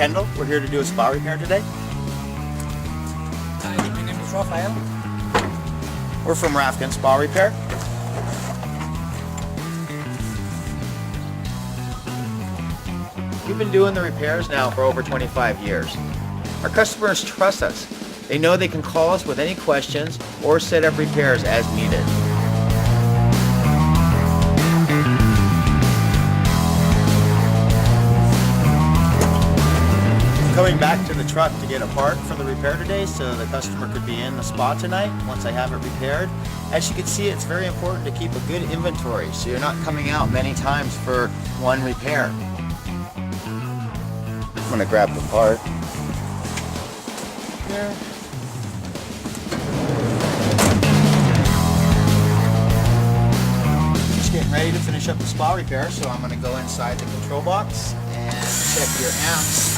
Kendal. We're here to do a spa repair today. Hi, my name is Rafael. We're from Rafken Spa Repair. We've been doing the repairs now for over 25 years. Our customers trust us. They know they can call us with any questions or set up repairs as needed. Coming back to the truck to get a part for the repair today so the customer could be in the spa tonight once I have it repaired. As you can see, it's very important to keep a good inventory so you're not coming out many times for one repair. I'm going to grab the part here. Just getting ready to finish up the spa repair, so I'm going to go inside the control box and check your amps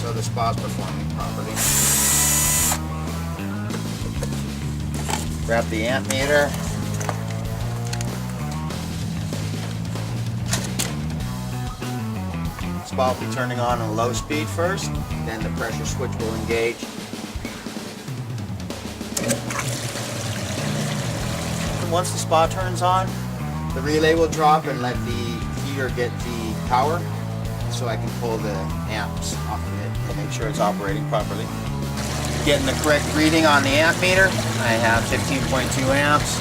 so the spa is performing properly. Grab the amp meter. Spa will be turning on a low speed first, then the pressure switch will engage. And once the spa turns on, the relay will drop and let the heater get the power so I can pull the amps off of it and make sure it's operating properly. Getting the correct reading on the amp meter. I have 15.2 amps.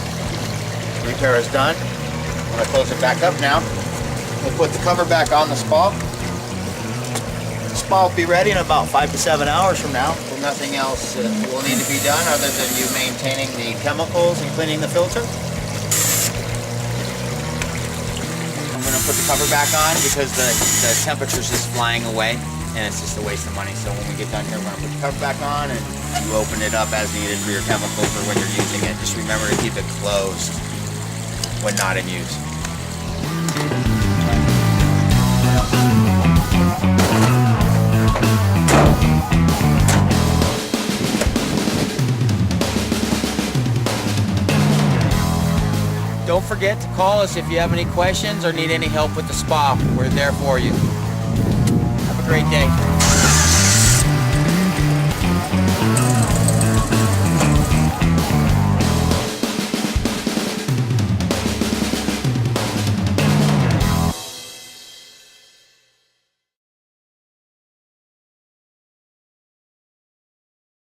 The repair is done. I'm going to close it back up now. We'll put the cover back on the spa. The spa will be ready in about 5 to 7 hours from now. Well, nothing else will need to be done other than you maintaining the chemicals and cleaning the filter. I'm going to put the cover back on because the temperature's just flying away and it's just a waste of money. So when we get done here, we're going to put the cover back on and you open it up as needed for your chemicals or when you're using it. Just remember to keep it closed when not in use. Don't forget to call us if you have any questions or need any help with the spa. We're there for you. Have a great day.